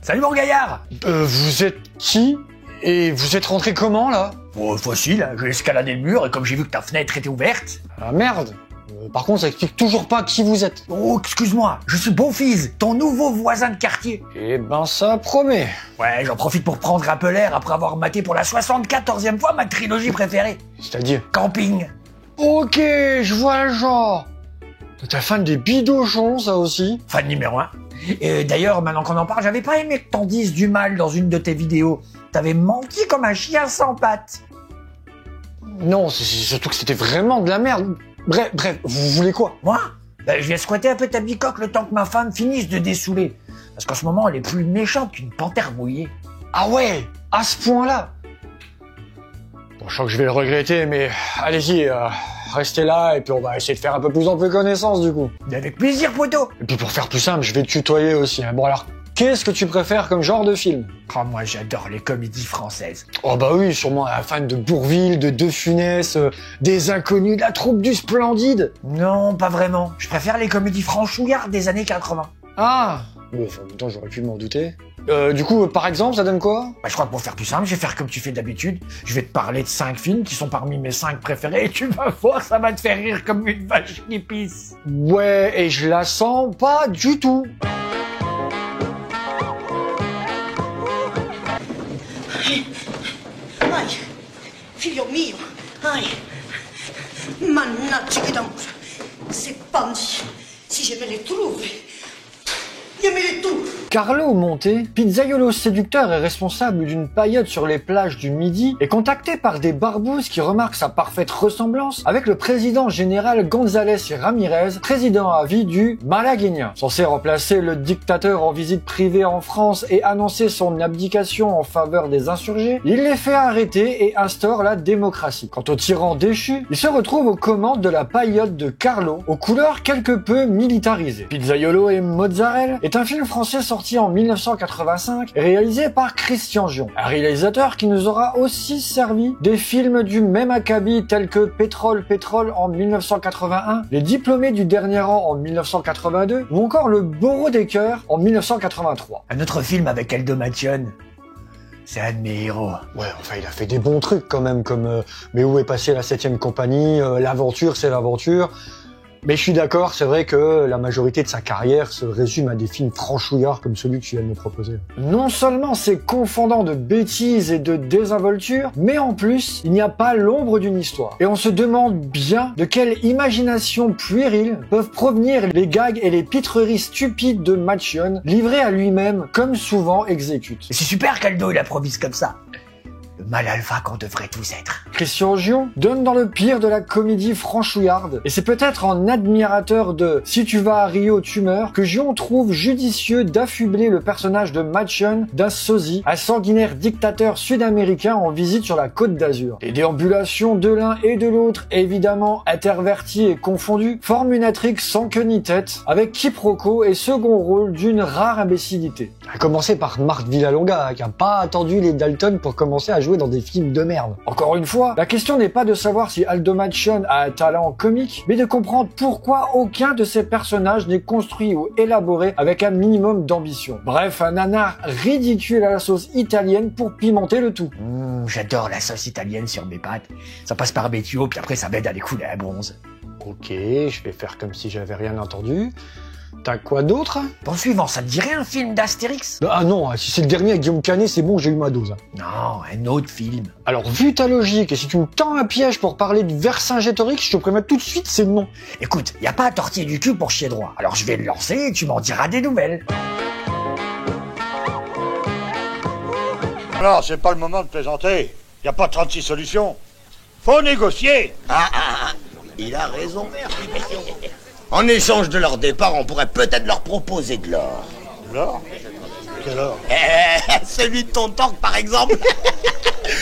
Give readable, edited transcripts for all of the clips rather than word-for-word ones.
Salut mon gaillard. Vous êtes qui? Et vous êtes rentré comment, là? Oh, facile, j'ai escaladé le mur et comme j'ai vu que ta fenêtre était ouverte... Ah merde. Par contre, ça explique toujours pas qui vous êêtes. Oh, excuse-moi, je suis Beaufils, ton nouveau voisin de quartier. Eh ben, ça promet. Ouais, j'en profite pour prendre un peu l'air après avoir maté pour la 74e fois ma trilogie préférée. C'est-à-dire? Camping. Ok, je vois le genre. T'es fan des bidochons, ça aussi? Fan numéro 1. Et d'ailleurs, maintenant qu'on en parle, j'avais pas aimé que t'en dises du mal dans une de tes vidéos. T'avais menti comme un chien sans pattes. Non, c'est surtout que c'était vraiment de la merde. Bref, vous voulez quoi? Moi? Ben, je viens squatter un peu ta bicoque le temps que ma femme finisse de dessouler. Parce qu'en ce moment, elle est plus méchante qu'une panthère mouillée. Ah ouais, à ce point-là? Bon, je sens que je vais le regretter, mais allez-y, restez là et puis on va essayer de faire un peu plus ample connaissance du coup. Avec plaisir, poteau. Et puis pour faire plus simple, je vais te tutoyer aussi. Hein. Bon alors, qu'est-ce que tu préfères comme genre de film? Oh, moi j'adore les comédies françaises. Oh bah oui, sûrement un fan de Bourvil, de De Funès, des Inconnus, de la troupe du Splendide. Non, pas vraiment. Je préfère les comédies franchouillardes des années 80. Ah bon, en même temps, j'aurais pu m'en douter. Du coup, par exemple, ça donne quoi? Bah, je crois que pour faire plus simple, je vais faire comme tu fais d'habitude. Je vais te parler de 5 films qui sont parmi mes 5 préférés et tu vas voir, ça va te faire rire comme une vache qui pisse. Ouais, et je la sens pas du tout. Ai, figlio mio, ai, mannaggia che danza, ces bandits, si je me les trouve, je me les trouve. Carlo Monte, pizzaiolo séducteur et responsable d'une paillote sur les plages du Midi, est contacté par des barbouzes qui remarquent sa parfaite ressemblance avec le président général González Ramírez, président à vie du Malagueña. Censé remplacer le dictateur en visite privée en France et annoncer son abdication en faveur des insurgés, il les fait arrêter et instaure la démocratie. Quant au tyran déchu, il se retrouve aux commandes de la paillote de Carlo, aux couleurs quelque peu militarisées. Pizzaiolo et Mozzarella est un film français sorti en 1985 et réalisé par Christian Gion, un réalisateur qui nous aura aussi servi des films du même acabit tels que Pétrole en 1981, Les Diplômés du dernier rang en 1982 ou encore Le Bourreau des cœurs en 1983. Un autre film avec Aldo Macione. C'est un de mes héros. Ouais, enfin il a fait des bons trucs quand même comme Mais où est passée la 7ème compagnie, L'aventure c'est l'aventure. Mais je suis d'accord, c'est vrai que la majorité de sa carrière se résume à des films franchouillards comme celui que tu viens de me proposer. Non seulement c'est confondant de bêtises et de désinvolture, mais en plus, il n'y a pas l'ombre d'une histoire. Et on se demande bien de quelle imagination puérile peuvent provenir les gags et les pitreries stupides de Macione, livrés à lui-même, comme souvent exécute. Et c'est super qu'Aldo il improvise comme ça. Le mal alpha qu'on devrait tous être. Christian Gion donne dans le pire de la comédie franchouillarde, et c'est peut-être en admirateur de Si tu vas à Rio, tu meurs que Gion trouve judicieux d'affubler le personnage de Macione d'un sosie, un sanguinaire dictateur sud-américain en visite sur la Côte d'Azur. Les déambulations de l'un et de l'autre, évidemment intervertis et confondus, forment une intrigue sans queue ni tête, avec quiproquo et second rôle d'une rare imbécilité. À commencer par Marthe Villalonga, qui a pas attendu les Dalton pour commencer à jouer dans des films de merde. Encore une fois, la question n'est pas de savoir si Aldo Macione a un talent comique, mais de comprendre pourquoi aucun de ses personnages n'est construit ou élaboré avec un minimum d'ambition. Bref, un nanar ridicule à la sauce italienne pour pimenter le tout. J'adore la sauce italienne sur mes pâtes. Ça passe par Betio, puis après ça m'aide à les couler à bronze. Ok, je vais faire comme si j'avais rien entendu. T'as quoi d'autre? Bon, suivant, ça te dirait un film d'Astérix? Ah non, si c'est le dernier avec Guillaume Canet, c'est bon, j'ai eu ma dose. Non, un autre film. Alors, vu ta logique, et si tu me tends un piège pour parler de Vercingétorix, je te préviens tout de suite, c'est non. Écoute, y a pas à tortiller du cul pour chier droit. Alors je vais le lancer et tu m'en diras des nouvelles. Alors, c'est pas le moment de plaisanter. Y a pas 36 solutions. Faut négocier. Il a raison. En échange de leur départ, on pourrait peut-être leur proposer de l'or. De l'or? Quel or? Celui de ton tank, par exemple.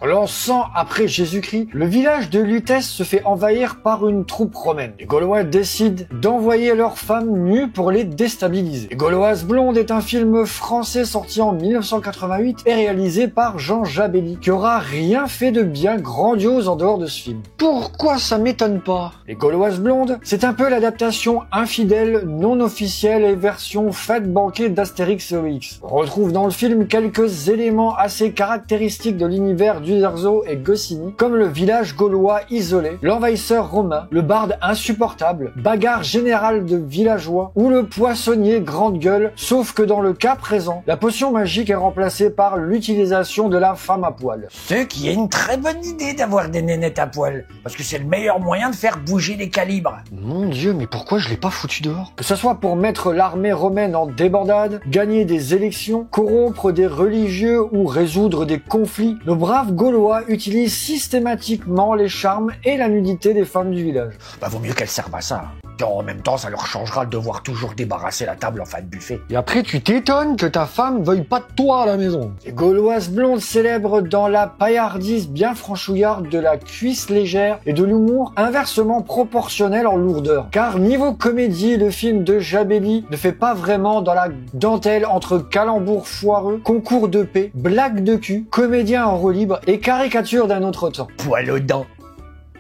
L'an 100 après Jésus-Christ, le village de Lutèce se fait envahir par une troupe romaine. Les Gaulois décident d'envoyer leurs femmes nues pour les déstabiliser. Les Gauloises blondes est un film français sorti en 1988 et réalisé par Jean Jabelli, qui aura rien fait de bien grandiose en dehors de ce film. Pourquoi ça m'étonne pas? Les Gauloises blondes, c'est un peu l'adaptation infidèle, non officielle et version fat banquée d'Astérix et Obélix. On retrouve dans le film quelques éléments assez caractéristiques de l'univers d'Uderzo et Goscinny, comme le village gaulois isolé, l'envahisseur romain, le barde insupportable, bagarre générale de villageois ou le poissonnier grande gueule, sauf que dans le cas présent, la potion magique est remplacée par l'utilisation de la femme à poil. Ce qui est une très bonne idée d'avoir des nénettes à poil, parce que c'est le meilleur moyen de faire bouger les calibres. Mon Dieu, mais pourquoi je l'ai pas foutu dehors? Que ce soit pour mettre l'armée romaine en débandade, gagner des élections, corrompre des religieux ou résoudre des conflits, nos braves Gaulois utilisent systématiquement les charmes et la nudité des femmes du village. Bah vaut mieux qu'elles servent à ça. En même temps, ça leur changera de devoir toujours débarrasser la table en fin de buffet. Et après, tu t'étonnes que ta femme veuille pas de toi à la maison. Les Gauloises blondes célèbrent dans la paillardise bien franchouillarde de la cuisse légère et de l'humour inversement proportionnel en lourdeur. Car niveau comédie, le film de Jabelli ne fait pas vraiment dans la dentelle entre calembours foireux, concours de paix, blagues de cul, comédien en roue libre et caricature d'un autre temps. Poil aux dents.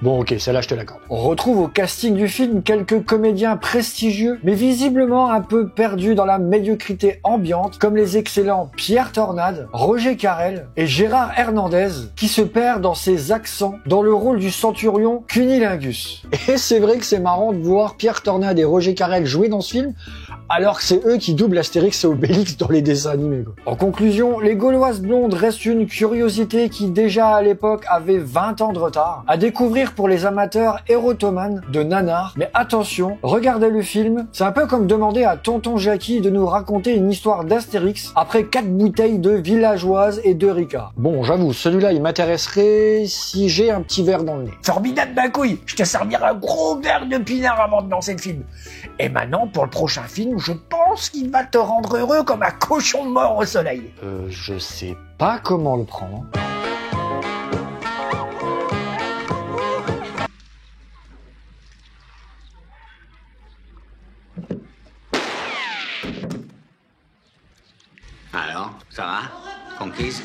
Bon ok, celle-là je te l'accorde. On retrouve au casting du film quelques comédiens prestigieux, mais visiblement un peu perdus dans la médiocrité ambiante, comme les excellents Pierre Tornade, Roger Carrel et Gérard Hernandez, qui se perdent dans ses accents dans le rôle du centurion Cunilingus. Et c'est vrai que c'est marrant de voir Pierre Tornade et Roger Carrel jouer dans ce film, alors que c'est eux qui doublent Astérix et Obélix dans les dessins animés, quoi. En conclusion, les Gauloises blondes restent une curiosité qui déjà à l'époque avait 20 ans de retard, à découvrir pour les amateurs érotomanes de nanar. Mais attention, regardez le film, c'est un peu comme demander à tonton Jackie de nous raconter une histoire d'Astérix après 4 bouteilles de villageoise et de Ricard. Bon, j'avoue, celui-là il m'intéresserait si j'ai un petit verre dans le nez. Formidable ma couille, je te servirai un gros verre de pinard avant de lancer le film. Et maintenant, pour le prochain film, je pense qu'il va te rendre heureux comme un cochon mort au soleil. Je sais pas comment le prendre. Alors, ça va? Conquise?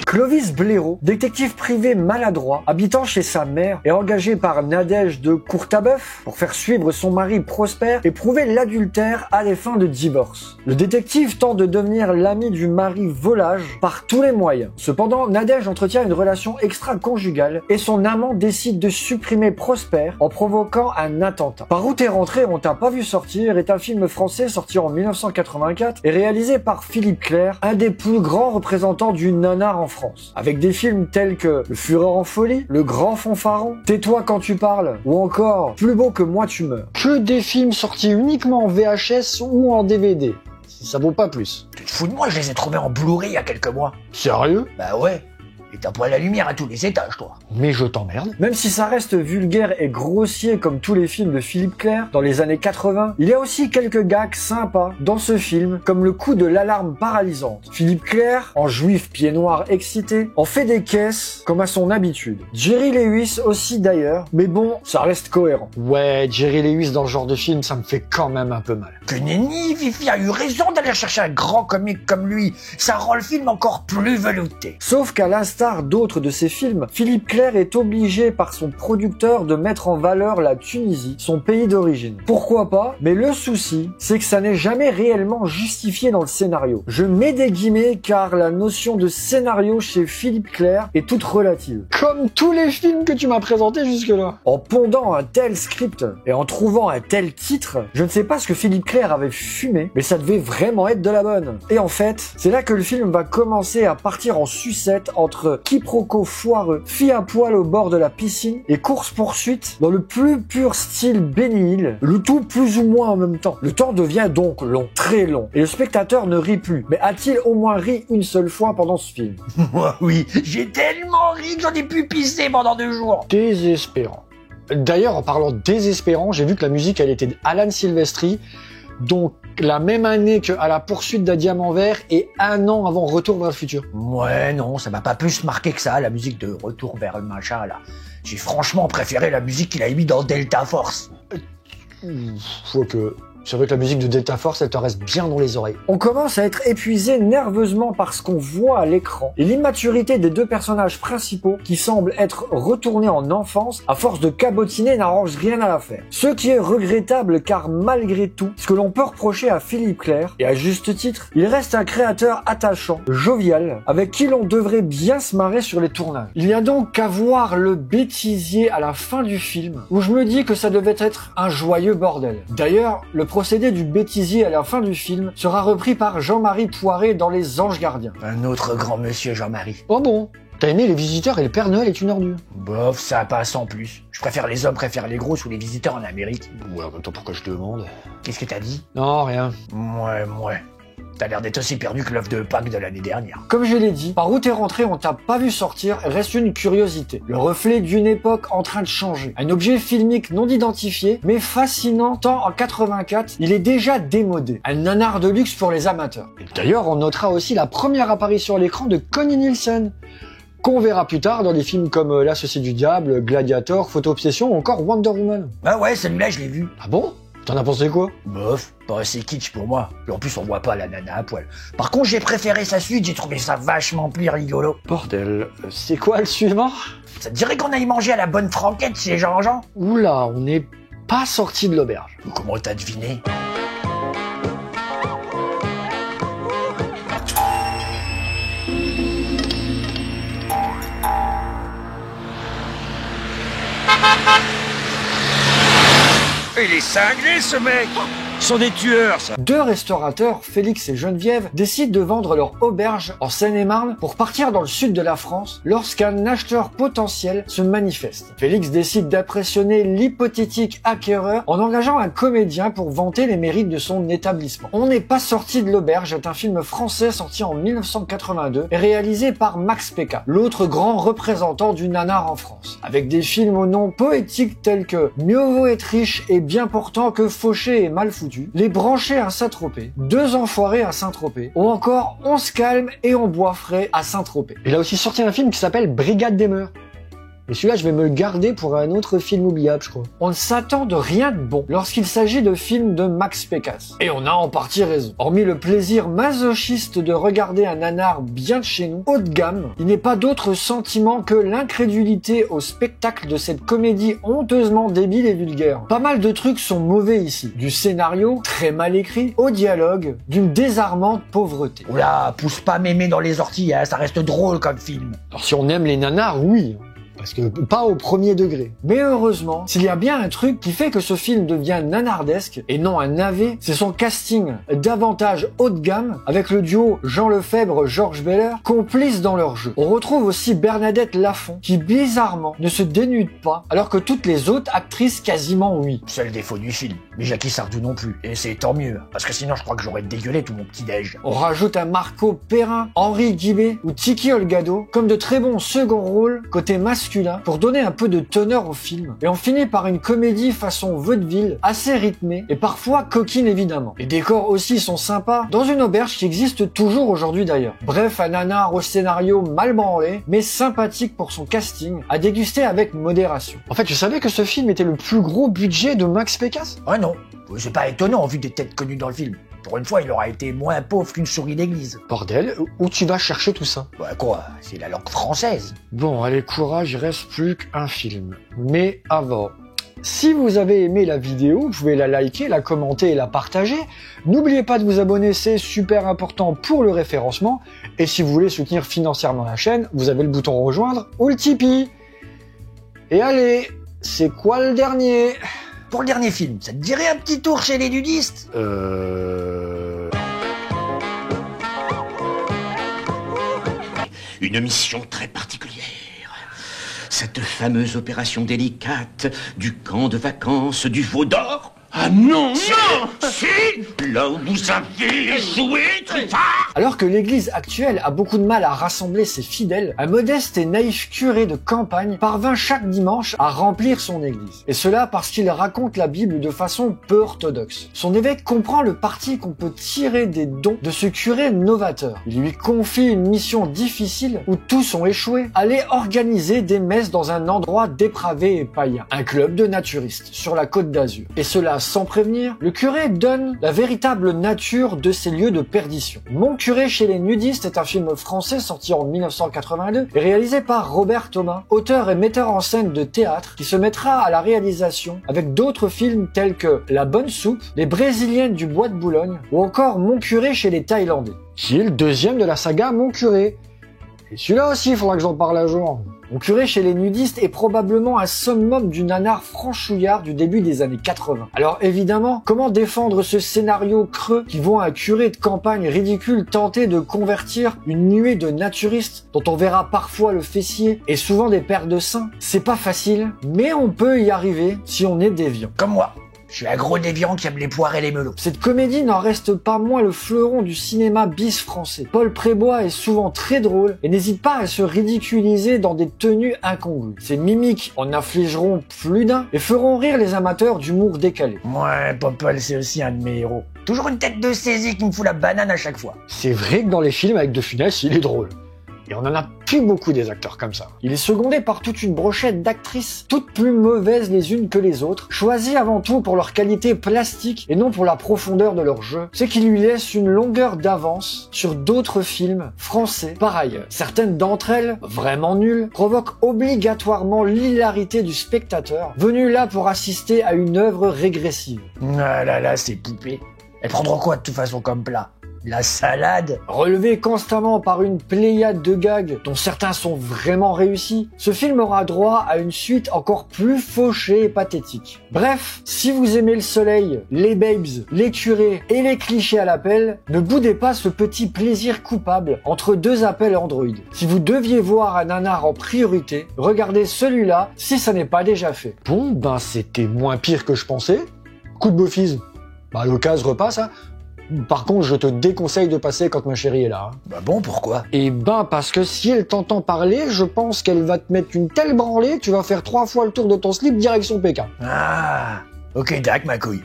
Clovis Blaireau, détective privé maladroit, habitant chez sa mère et engagé par Nadège de Courtabœuf pour faire suivre son mari Prosper et prouver l'adultère à des fins de divorce. Le détective tente de devenir l'ami du mari volage par tous les moyens. Cependant, Nadège entretient une relation extra-conjugale et son amant décide de supprimer Prosper en provoquant un attentat. Par où t'es rentré, on t'a pas vu sortir est un film français sorti en 1984 et réalisé par Philippe Clair, un des plus grands représentants du nanar en France. Avec des films tels que Le Fureur en folie, Le Grand Fanfaron, Tais-toi quand tu parles, ou encore Plus beau que moi tu meurs. Que des films sortis uniquement en VHS ou en DVD. Ça vaut pas plus. Tu te fous de moi, je les ai trouvés en Blu-ray il y a quelques mois. Sérieux? Bah ouais. Et t'as pas la lumière à tous les étages, toi. Mais je t'emmerde. Même si ça reste vulgaire et grossier comme tous les films de Philippe Clair dans les années 80, il y a aussi quelques gags sympas dans ce film, comme le coup de l'alarme paralysante. Philippe Clair, en juif pied noir excité, en fait des caisses comme à son habitude. Jerry Lewis aussi d'ailleurs, mais bon, ça reste cohérent. Ouais, Jerry Lewis dans ce genre de film, ça me fait quand même un peu mal. Que nenni, Fifi a eu raison d'aller chercher un grand comique comme lui. Ça rend le film encore plus velouté. Sauf qu'à l'instar d'autres de ses films, Philippe Clair est obligé par son producteur de mettre en valeur la Tunisie, son pays d'origine. Pourquoi pas? Mais le souci, c'est que ça n'est jamais réellement justifié dans le scénario. Je mets des guillemets car la notion de scénario chez Philippe Clair est toute relative. Comme tous les films que tu m'as présentés jusque-là. En pondant un tel script et en trouvant un tel titre, je ne sais pas ce que Philippe Clair avait fumé, mais ça devait vraiment être de la bonne. Et en fait, c'est là que le film va commencer à partir en sucette entre quiproquo foireux, fille à poil au bord de la piscine et course-poursuite dans le plus pur style Benny Hill, le tout plus ou moins en même temps. Le temps devient donc long, très long, et le spectateur ne rit plus. Mais a-t-il au moins ri une seule fois pendant ce film? Moi oui, j'ai tellement ri que j'en ai pu pisser pendant 2 jours. Désespérant. D'ailleurs, en parlant désespérant, j'ai vu que la musique, elle était d'Alan Silvestri, donc la même année que À la poursuite d'un diamant vert et un an avant Retour vers le futur. Ouais, non, ça m'a pas plus marqué que ça, la musique de Retour vers le machin, là. J'ai franchement préféré la musique qu'il a mis dans Delta Force. Faut que... C'est vrai que la musique de Delta Force, elle te reste bien dans les oreilles. On commence à être épuisé nerveusement par ce qu'on voit à l'écran et l'immaturité des deux personnages principaux qui semblent être retournés en enfance à force de cabotiner n'arrange rien à l'affaire. Ce qui est regrettable car malgré tout, ce que l'on peut reprocher à Philippe Clair, et à juste titre, il reste un créateur attachant, jovial, avec qui l'on devrait bien se marrer sur les tournages. Il y a donc qu'à voir le bêtisier à la fin du film où je me dis que ça devait être un joyeux bordel. D'ailleurs, le procédé du bêtisier à la fin du film sera repris par Jean-Marie Poiré dans Les Anges Gardiens. Un autre grand monsieur Jean-Marie. Oh bon? T'as aimé Les Visiteurs et le Père Noël est une ordure? Bof, ça passe en plus. Je préfère Les Hommes préfèrent les gros sous Les Visiteurs en Amérique. Ouais, en même temps, pourquoi je te demande? Qu'est-ce que t'as dit? Non, rien. Ouais. T'as l'air d'être aussi perdu que l'œuf de Pâques de l'année dernière. Comme je l'ai dit, par où t'es rentré on t'a pas vu sortir reste une curiosité. Le reflet d'une époque en train de changer. Un objet filmique non identifié, mais fascinant tant en 84, il est déjà démodé. Un nanar de luxe pour les amateurs. Et d'ailleurs, on notera aussi la première apparition à l'écran de Connie Nielsen, qu'on verra plus tard dans des films comme L'Associé du Diable, Gladiator, Photo Obsession ou encore Wonder Woman. Ah ouais, celui-là je l'ai vu. Ah bon? T'en as pensé quoi? Bof, pas assez kitsch pour moi. Et en plus on voit pas la nana à poil. Par contre j'ai préféré sa suite, j'ai trouvé ça vachement plus rigolo. Bordel, c'est quoi le suivant? Ça te dirait qu'on aille manger à la bonne franquette chez Jean-Jean? Oula, on n'est pas sorti de l'auberge. Comment t'as deviné? Il est cinglé, ce mec. Ils sont des tueurs, ça. Deux restaurateurs, Félix et Geneviève, décident de vendre leur auberge en Seine-et-Marne pour partir dans le sud de la France lorsqu'un acheteur potentiel se manifeste. Félix décide d'impressionner l'hypothétique acquéreur en engageant un comédien pour vanter les mérites de son établissement. On n'est pas sorti de l'auberge est un film français sorti en 1982 et réalisé par Max Péca, l'autre grand représentant du nanar en France. Avec des films aux noms poétiques tels que Mieux vaut être riche et bien portant que fauché et mal foutu, Les branchés à Saint-Tropez, Deux enfoirés à Saint-Tropez, ou encore On se calme et on boit frais à Saint-Tropez. Il a aussi sorti un film qui s'appelle Brigade des mœurs. Et celui-là, je vais me le garder pour un autre film oubliable, je crois. On ne s'attend de rien de bon lorsqu'il s'agit de films de Max Pécasse. Et on a en partie raison. Hormis le plaisir masochiste de regarder un nanar bien de chez nous, haut de gamme, il n'est pas d'autre sentiment que l'incrédulité au spectacle de cette comédie honteusement débile et vulgaire. Pas mal de trucs sont mauvais ici. Du scénario, très mal écrit, au dialogue, d'une désarmante pauvreté. Oula, pousse pas mémé dans les orties, hein, ça reste drôle comme film. Alors si on aime les nanars, oui. Parce que pas au premier degré. Mais heureusement, s'il y a bien un truc qui fait que ce film devient nanardesque et non un navet, c'est son casting davantage haut de gamme avec le duo Jean Lefebvre, Georges Beller, complices dans leur jeu. On retrouve aussi Bernadette Lafont qui bizarrement ne se dénude pas alors que toutes les autres actrices quasiment oui. C'est le défaut du film. Mais Jackie Sardou non plus. Et c'est tant mieux. Parce que sinon je crois que j'aurais dégueulé tout mon petit-déj. On rajoute un Marco Perrin, Henri Guibé ou Tiki Olgado comme de très bons second rôles côté masculin pour donner un peu de teneur au film. Et on finit par une comédie façon vaudeville, assez rythmée et parfois coquine évidemment. Les décors aussi sont sympas, dans une auberge qui existe toujours aujourd'hui d'ailleurs. Bref, un nanar au scénario mal branlé, mais sympathique pour son casting, à déguster avec modération. En fait, tu savais que ce film était le plus gros budget de Max Pécasse? Ah non, c'est pas étonnant vu des têtes connues dans le film. Pour une fois, il aura été moins pauvre qu'une souris d'église. Bordel, où tu vas chercher tout ça? Bah quoi, c'est la langue française. Bon, allez, courage, il reste plus qu'un film. Mais avant, si vous avez aimé la vidéo, vous pouvez la liker, la commenter et la partager. N'oubliez pas de vous abonner, c'est super important pour le référencement. Et si vous voulez soutenir financièrement la chaîne, vous avez le bouton rejoindre ou le Tipeee. Et allez, c'est quoi le dernier? Pour le dernier film, ça te dirait un petit tour chez les nudistes? Une mission très particulière. Cette fameuse opération délicate du camp de vacances du Veau d'Or. Ah non, non. Si, là où vous avez échoué, Trifard! Alors que l'église actuelle a beaucoup de mal à rassembler ses fidèles, un modeste et naïf curé de campagne parvint chaque dimanche à remplir son église. Et cela parce qu'il raconte la Bible de façon peu orthodoxe. Son évêque comprend le parti qu'on peut tirer des dons de ce curé novateur. Il lui confie une mission difficile où tous ont échoué, aller organiser des messes dans un endroit dépravé et païen. Un club de naturistes sur la Côte d'Azur. Et cela sans prévenir, le curé donne la véritable nature de ces lieux de perdition. Mon curé chez les nudistes est un film français sorti en 1982 et réalisé par Robert Thomas, auteur et metteur en scène de théâtre qui se mettra à la réalisation avec d'autres films tels que La Bonne Soupe, Les Brésiliennes du Bois de Boulogne ou encore Mon curé chez les Thaïlandais, qui est le deuxième de la saga Mon curé. Et celui-là aussi, il faudra que j'en parle un jour. Mon curé chez les nudistes est probablement un summum du nanar franchouillard du début des années 80. Alors évidemment, comment défendre ce scénario creux qui voit un curé de campagne ridicule tenter de convertir une nuée de naturistes dont on verra parfois le fessier et souvent des paires de seins? C'est pas facile, mais on peut y arriver si on est déviant. Comme moi. Je suis un gros déviant qui aime les poires et les melons. Cette comédie n'en reste pas moins le fleuron du cinéma bis français. Paul Prébois est souvent très drôle et n'hésite pas à se ridiculiser dans des tenues incongrues. Ses mimiques en affligeront plus d'un et feront rire les amateurs d'humour décalé. Ouais, Popol, c'est aussi un de mes héros. Toujours une tête de saisie qui me fout la banane à chaque fois. C'est vrai que dans les films avec De Funès, il est drôle. Et on en a plus beaucoup des acteurs comme ça. Il est secondé par toute une brochette d'actrices, toutes plus mauvaises les unes que les autres, choisies avant tout pour leur qualité plastique et non pour la profondeur de leur jeu, ce qui lui laisse une longueur d'avance sur d'autres films français par ailleurs. Certaines d'entre elles, vraiment nulles, provoquent obligatoirement l'hilarité du spectateur, venu là pour assister à une œuvre régressive. Ah là là, ces poupées. Elles prendront quoi de toute façon comme plat? La salade? Relevé constamment par une pléiade de gags dont certains sont vraiment réussis, ce film aura droit à une suite encore plus fauchée et pathétique. Bref, si vous aimez le soleil, les babes, les curés et les clichés à l'appel, ne boudez pas ce petit plaisir coupable entre deux appels Android. Si vous deviez voir un nanar en priorité, regardez celui-là si ça n'est pas déjà fait. Bon, ben c'était moins pire que je pensais. Coup de bofise. Bah l'occasion repasse, hein. Par contre, je te déconseille de passer quand ma chérie est là. Bah bon, pourquoi? Eh ben, parce que si elle t'entend parler, je pense qu'elle va te mettre une telle branlée que tu vas faire 3 fois le tour de ton slip direction Pékin. Ah, ok, dac, ma couille.